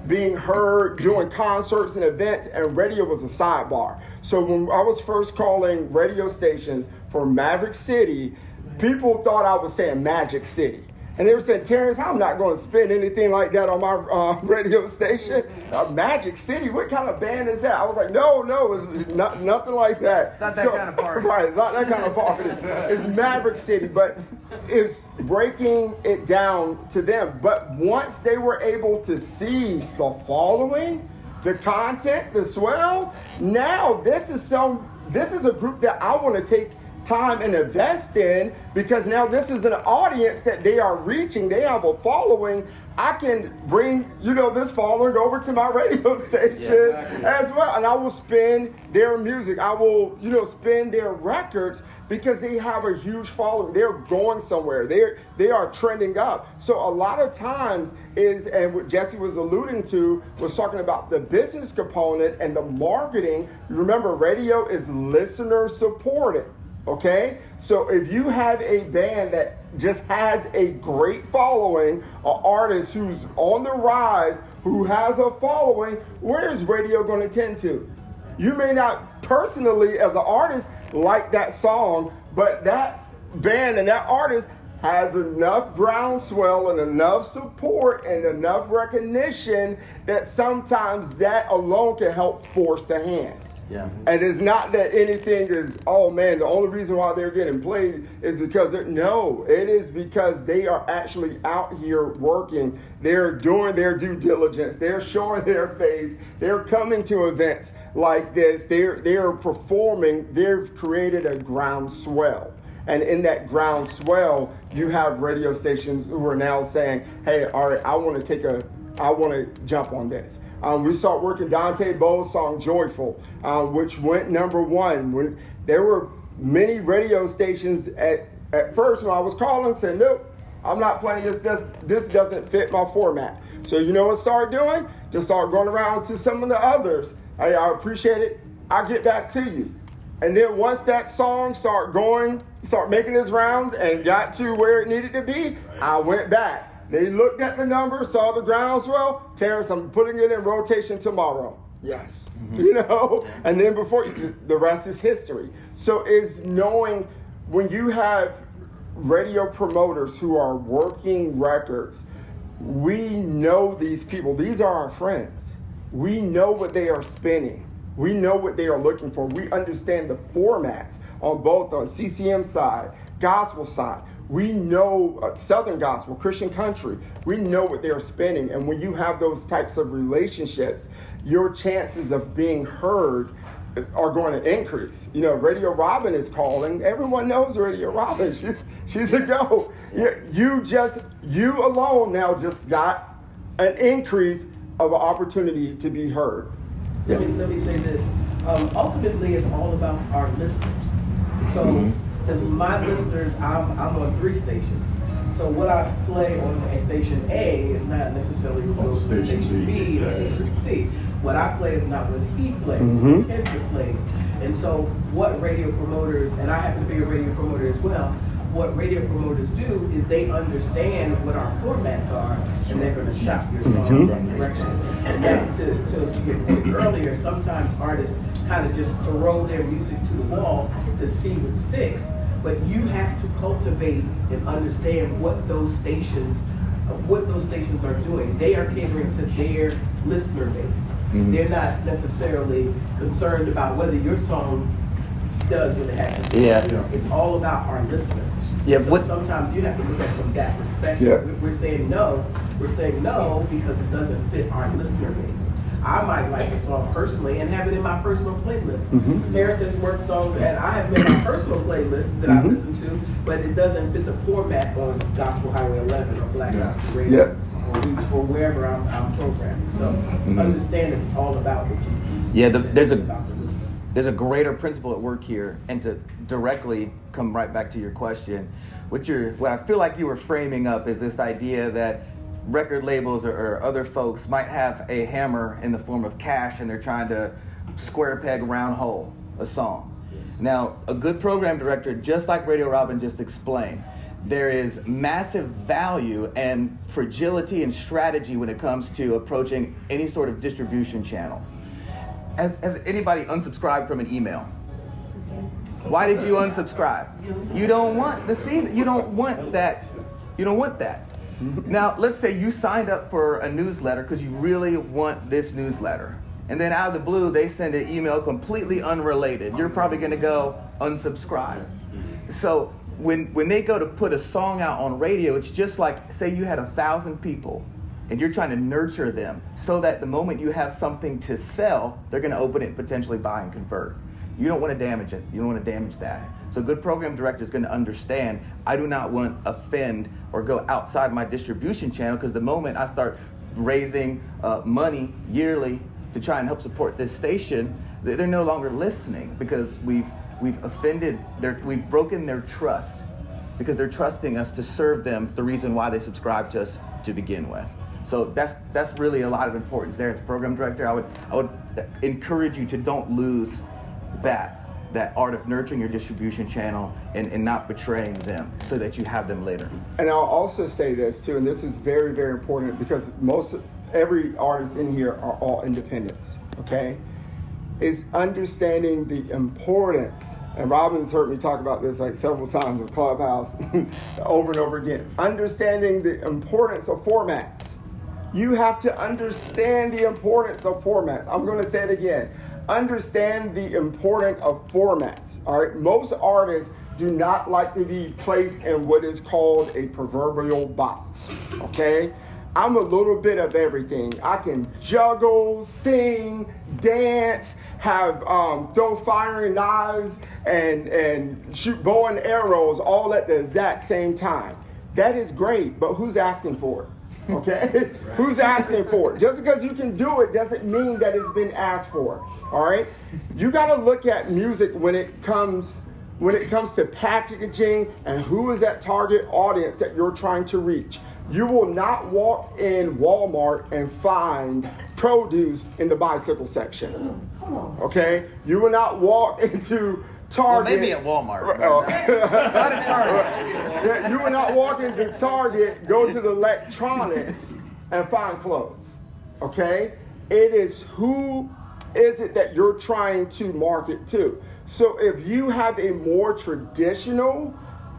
being heard, doing concerts and events, and radio was a sidebar. So when I was first calling radio stations for Maverick City, people thought I was saying Magic City. And they were saying, Terrance, I'm not going to spin anything like that on my radio station. Magic City, what kind of band is that? I was like, no, it's nothing like that. It's not that kind of party. Right, it's not that kind of party. It's Maverick City, but it's breaking it down to them. But once they were able to see the following, the content, the swell, now this is a group that I want to take time and invest in, because now this is an audience that they are reaching. They have a following. I can bring, you know, this following over to my radio station as well, and I will spin their music. I will, you know, spin their records because they have a huge following. They're going somewhere. They are trending up. So a lot of times and what Jesse was alluding to was talking about the business component and the marketing. Remember, radio is listener supported. Okay, so if you have a band that just has a great following, an artist who's on the rise, who has a following, where is radio going to tend to? You may not personally, as an artist, like that song, but that band and that artist has enough groundswell and enough support and enough recognition that sometimes that alone can help force the hand. Yeah. And it's not that anything is, oh man, the only reason why they're getting played is because no, it is because they are actually out here working. They're doing their due diligence. They're showing their face. They're coming to events like this. They're performing. They've created a groundswell. And in that groundswell, you have radio stations who are now saying, hey, all right, I want to jump on this. We start working Dante Bow's song Joyful, which went #1. When there were many radio stations at first when I was calling saying, nope, I'm not playing this. This doesn't fit my format. So you know what start doing? Just start going around to some of the others. Hey, I appreciate it. I'll get back to you. And then once that song start making its rounds and got to where it needed to be, I went back. They looked at the numbers, saw the groundswell. Terrance, I'm putting it in rotation tomorrow. Yes. And then the rest is history. So it's knowing when you have radio promoters who are working records, we know these people. These are our friends. We know what they are spinning. We know what they are looking for. We understand the formats on both on CCM side, gospel side. We know Southern gospel, Christian country. We know what they are spinning. And when you have those types of relationships, your chances of being heard are going to increase. Radio Robin is calling. Everyone knows Radio Robin. She's a go. You alone now just got an increase of an opportunity to be heard. Let me say this. Ultimately, it's all about our listeners. So my listeners, I'm on 3 stations. So what I play on station A is not necessarily close to station B or station C. What I play is not what he plays, what Kendrick plays. And so what radio promoters, and I happen to be a radio promoter as well, what radio promoters do is they understand what our formats are, and they're going to shop your song in that direction. And then to your point earlier, sometimes artists kind of just throw their music to the wall to see what sticks. But you have to cultivate and understand what those stations are doing. They are catering to their listener base. They're not necessarily concerned about whether your song does what it has to do. It's all about our listeners. So sometimes you have to look at it from that perspective. We're saying no because it doesn't fit our listener base. I might like a song personally and have it in my personal playlist. Terrance has worked songs and I have made my personal playlist that I listen to, but it doesn't fit the format on Gospel Highway 11 or Black Gospel Radio or Reach or wherever I'm programming. So understand it's all about what you there's a greater principle at work here, and to directly come right back to your question, what I feel like you were framing up is this idea that record labels or other folks might have a hammer in the form of cash and they're trying to square peg round hole a song. Now, a good program director, just like Radio Robin just explained, there is massive value and fragility and strategy when it comes to approaching any sort of distribution channel. Has anybody unsubscribed from an email? Why did you unsubscribe? You don't want to see that. You don't want that. You don't want that. Now, let's say you signed up for a newsletter because you really want this newsletter. And then out of the blue, they send an email completely unrelated. You're probably going to go unsubscribe. So when they go to put a song out on radio, it's just like, say you had 1,000 people and you're trying to nurture them so that the moment you have something to sell, they're going to open it and potentially buy and convert. You don't want to damage it. You don't want to damage that. So a good program director is going to understand, I do not want to offend or go outside my distribution channel, because the moment I start raising money yearly to try and help support this station, they're no longer listening because we've offended we've broken their trust, because they're trusting us to serve them the reason why they subscribe to us to begin with. So that's really a lot of importance there. As a program director, I would encourage you to don't lose that art of nurturing your distribution channel and not betraying them so that you have them later. And I'll also say this too, and this is very, very important, because every artist in here are all independents, okay? Is understanding the importance, and Robin's heard me talk about this like several times with Clubhouse over and over again, understanding the importance of formats. You have to understand the importance of formats. I'm going to say it again. Understand the importance of formats. All right. Most artists do not like to be placed in what is called a proverbial box. Okay. I'm a little bit of everything. I can juggle, sing, dance, have throw firing knives and shoot bow and arrows all at the exact same time. That is great, but who's asking for it? Okay? Who's asking for it? Just because you can do it doesn't mean that it's been asked for. All right? You got to look at music when it comes when it comes to packaging and who is that target audience that you're trying to reach. You will not walk in Walmart and find produce in the bicycle section. Okay? You will not walk into Target. Well, maybe at Walmart. Not at Target. Yeah, you will not walk into Target, go to the electronics, and find clothes. Okay? It is who is it that you're trying to market to. So if you have a more traditional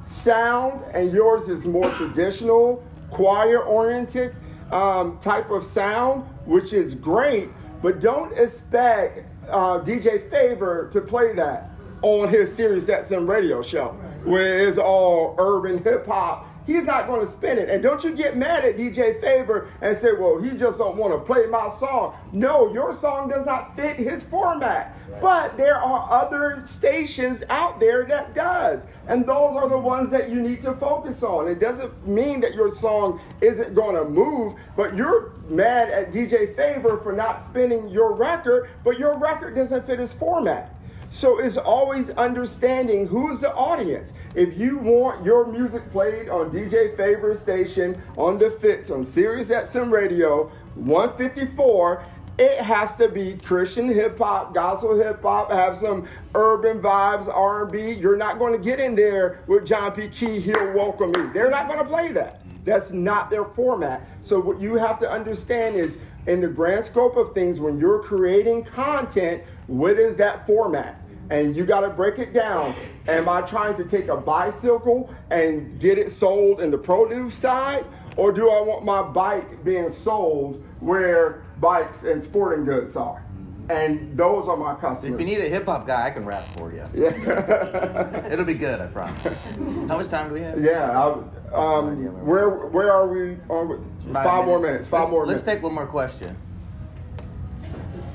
sound and yours is more traditional, choir-oriented type of sound, which is great, but don't expect DJ Favor to play that on his Sirius XM radio show, where it's all urban hip-hop. He's not going to spin it. And don't you get mad at DJ Favor and say, well, he just don't want to play my song. No, your song does not fit his format. Right. But there are other stations out there that does. And those are the ones that you need to focus on. It doesn't mean that your song isn't going to move, but you're mad at DJ Favor for not spinning your record, but your record doesn't fit his format. So it's always understanding who's the audience. If you want your music played on DJ Favor's station, on the Fits, on Sirius XM Radio, 154, it has to be Christian hip-hop, gospel hip-hop, have some urban vibes, R&B. You're not going to get in there with John P. Key, He'll Welcome Me. They're not going to play that. That's not their format. So what you have to understand is, in the grand scope of things, when you're creating content, what is that format? And you got to break it down. Am I trying to take a bicycle and get it sold in the produce side? Or do I want my bike being sold where bikes and sporting goods are? And those are my customers. If you need a hip-hop guy, I can rap for you. Yeah. It'll be good, I promise. How much time do we have? Yeah. Where are we on with? 5 more minutes. 5 more minutes. Let's take one more question.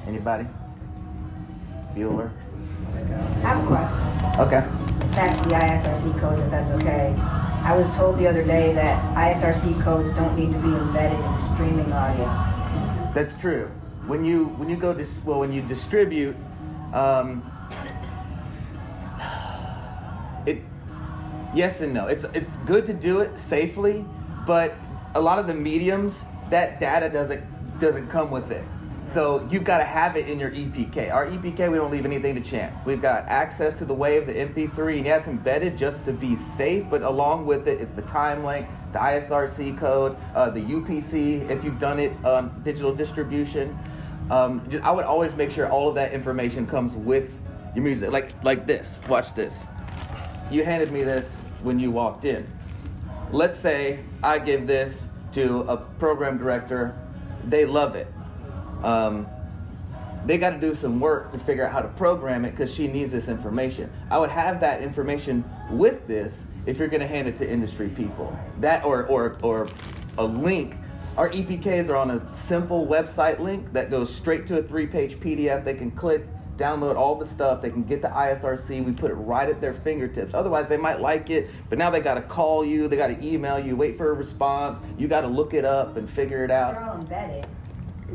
Anybody? Youre? I have a question. Okay. Back to the ISRC codes, if that's okay. I was told the other day that ISRC codes don't need to be embedded in streaming audio. That's true. When you distribute, yes and no. It's good to do it safely, but a lot of the mediums, that data doesn't come with it. So you've got to have it in your EPK. Our EPK, we don't leave anything to chance. We've got access to the WAV, the MP3, and yeah, it's embedded just to be safe, but along with it is the time link, the ISRC code, the UPC, if you've done it on digital distribution. I would always make sure all of that information comes with your music. Like this, watch this. You handed me this when you walked in. Let's say I give this to a program director, they love it. They got to do some work to figure out how to program it because she needs this information. I would have that information with this if you're going to hand it to industry people. That or a link. Our EPKs are on a simple website link that goes straight to a 3-page PDF. They can click, download all the stuff. They can get to ISRC. We put it right at their fingertips. Otherwise, they might like it, but now they got to call you. They got to email you, wait for a response. You got to look it up and figure it out. They're all embedded.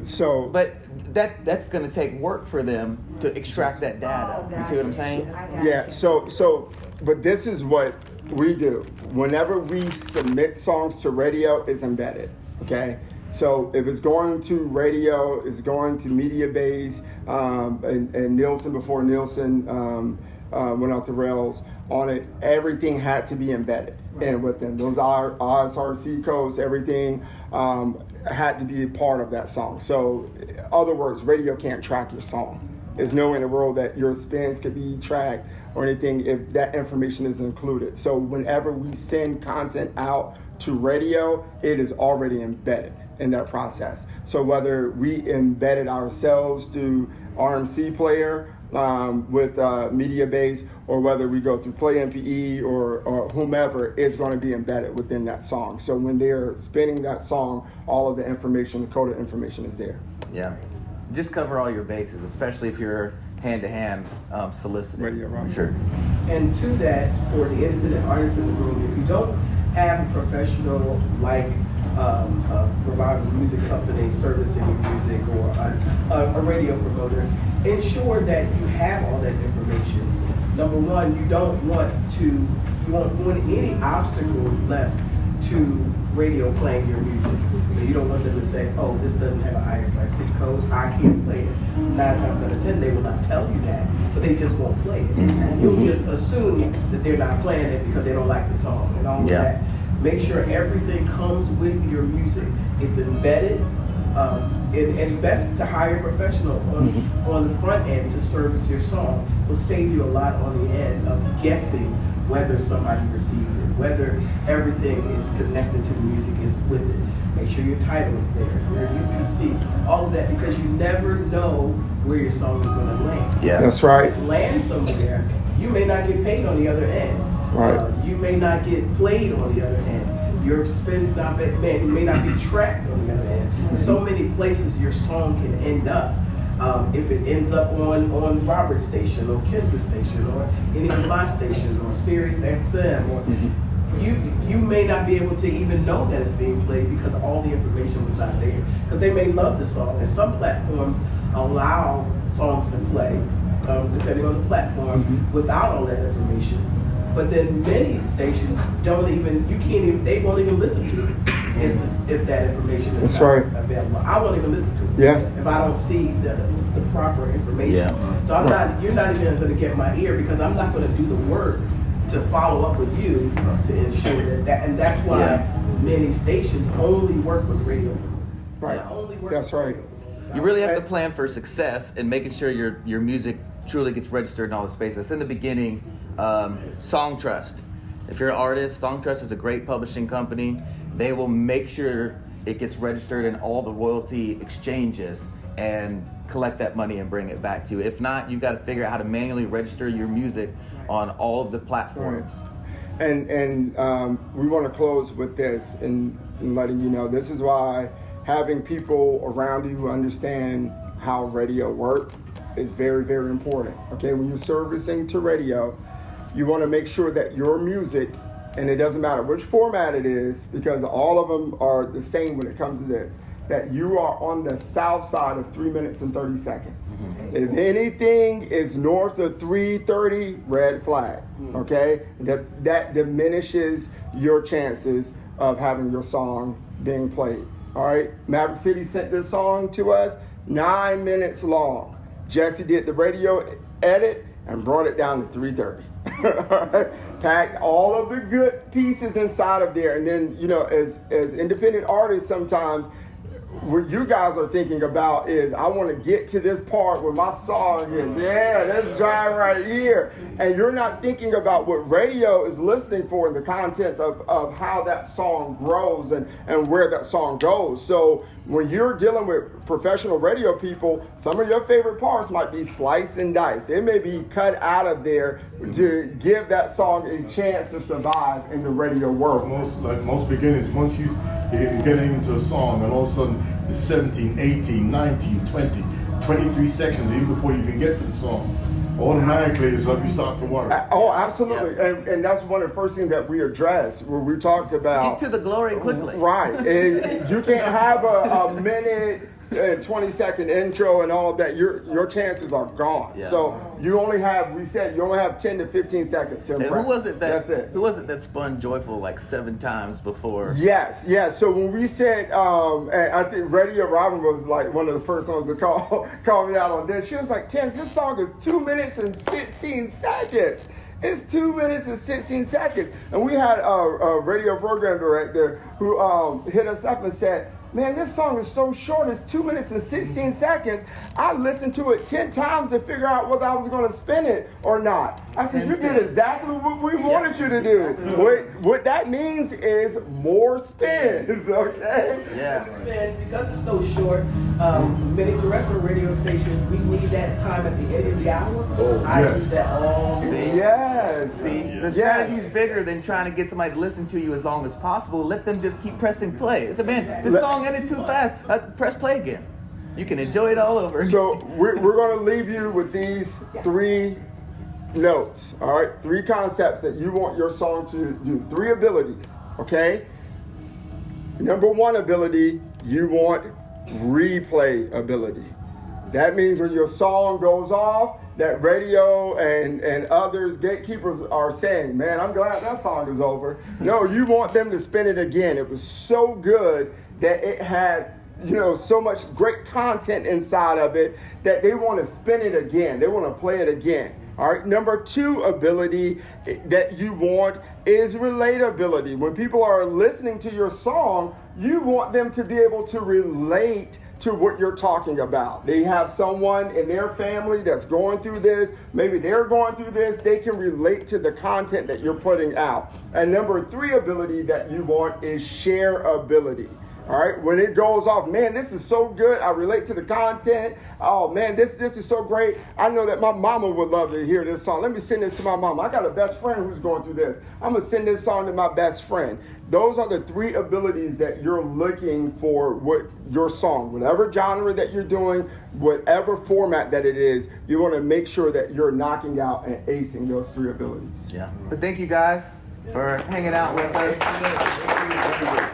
So, but that's going to take work for them to extract that data. You see what I'm saying? yeah. So, but this is what we do. Whenever we submit songs to radio, it's embedded. Okay. So if it's going to radio, it's going to media base, and Nielsen before Nielsen went off the rails on it. Everything had to be embedded in with them. Those ISRC codes, everything had to be a part of that song. So, in other words, radio can't track your song. There's no way in the world that your spins could be tracked or anything if that information is included. So whenever we send content out to radio, it is already embedded in that process. So whether we embed it ourselves through RMC player with media base, or whether we go through Play MPE or whomever, is going to be embedded within that song. So when they're spinning that song, all of the information, the coded information is there. Yeah. Just cover all your bases, especially if you're hand-to-hand soliciting. Radio, right. Sure. And to that, for the independent artists in the room, if you don't have a professional like a provider music company servicing your music, or a radio promoter, ensure that you have all that information number one, you don't want any obstacles left to radio playing your music. So you don't want them to say, oh, this doesn't have an ISRC code, I can't play it. 9 times out of 10, they will not tell you that, but they just won't play it. You'll just assume that they're not playing it because they don't like the song and all of that. Make sure everything comes with your music. It's embedded. And best to hire a professional on the front end to service your song will save you a lot on the end of guessing whether somebody received it, whether everything is connected to the music is with it. Make sure your title is there, your UPC, all of that, because you never know where your song is going to land. Yeah, that's right. Land somewhere, you may not get paid on the other end. Right. You may not get played on the other end. Your spins may not be tracked on the other end. So many places your song can end up. If it ends up on Robert's station or Kendra's station or any of my station or Sirius XM, or you may not be able to even know that it's being played because all the information was not there. Because they may love the song, and some platforms allow songs to play, depending on the platform, without all that information. But then many stations they won't even listen to it if that information is not available. I won't even listen to it if I don't see the proper information. Yeah. So you're not even going to get my ear because I'm not going to do the work to follow up with you to ensure that and that's why many stations only work with radio. Right. That's right. You really have to plan for success and making sure your music truly gets registered in all the spaces. In the beginning, Song Trust. If you're an artist, Song Trust is a great publishing company. They will make sure it gets registered in all the royalty exchanges and collect that money and bring it back to you. If not, you've got to figure out how to manually register your music on all of the platforms. And we want to close with this and letting you know this is why having people around you who understand how radio works is very, very important. Okay, when you're servicing to radio, you want to make sure that your music, and it doesn't matter which format it is, because all of them are the same when it comes to this, that you are on the south side of 3 minutes and 30 seconds. If anything is north of 3:30, red flag, okay? That diminishes your chances of having your song being played, all right? Maverick City sent this song to us, 9 minutes long. Jesse did the radio edit and brought it down to 3:30. Packed all of the good pieces inside of there, and then as independent artists, sometimes what you guys are thinking about is, I want to get to this part where my song is, this guy right here. And you're not thinking about what radio is listening for in the contents of how that song grows and where that song goes. So when you're dealing with professional radio people, some of your favorite parts might be sliced and diced. It may be cut out of there to give that song a chance to survive in the radio world. Most beginnings, once you get into a song and all of a sudden it's 17, 18, 19, 20, 23 seconds even before you even get to the song. Automatically it's like you start to worry. Oh, absolutely. Yeah. And that's one of the first things that we addressed where we talked about. Get to the glory quickly. Right. And you can't have a minute and 20-second intro and all of that. Your chances are gone. Yeah. So you only have 10 to 15 seconds to impress. And who was it That's it. Who was it that spun Joyful like 7 times before? Yes. So when we said, and I think Radio Robin was like one of the first ones to call me out on this. She was like, Terrance, this song is 2 minutes and 16 seconds. It's 2 minutes and 16 seconds. And we had a radio program director who hit us up and said, man, this song is so short, it's 2 minutes and 16 seconds. I listened to it 10 times to figure out whether I was going to spin it or not. I said, you did exactly what we wanted you to do. What that means is more spins, okay? Yeah. Spins, because it's so short, many terrestrial radio stations, we need that time at the end of the hour. I use that all day. Yes. See, the strategy's bigger than trying to get somebody to listen to you as long as possible. Let them just keep pressing play. It's this song ended too fast. Press play again. You can enjoy it all over. So we're going to leave you with these 3 notes, all right? 3 concepts that you want your song to do. 3 abilities, okay? Number 1 ability, you want replay ability. That means when your song goes off, that radio and others, gatekeepers are saying, man, I'm glad that song is over. No, you want them to spin it again. It was so good that it had, so much great content inside of it that they want to spin it again. They want to play it again. All right. Number 2 ability that you want is relatability. When people are listening to your song, you want them to be able to relate to what you're talking about. They have someone in their family that's going through this. Maybe they're going through this. They can relate to the content that you're putting out. And number 3 ability that you want is shareability. All right, when it goes off, man, this is so good. I relate to the content. Oh man, this is so great. I know that my mama would love to hear this song. Let me send this to my mama. I got a best friend who's going through this. I'm gonna send this song to my best friend. Those are the 3 abilities that you're looking for with your song, whatever genre that you're doing, whatever format that it is. You want to make sure that you're knocking out and acing those 3 abilities. Yeah. But thank you guys for hanging out with us.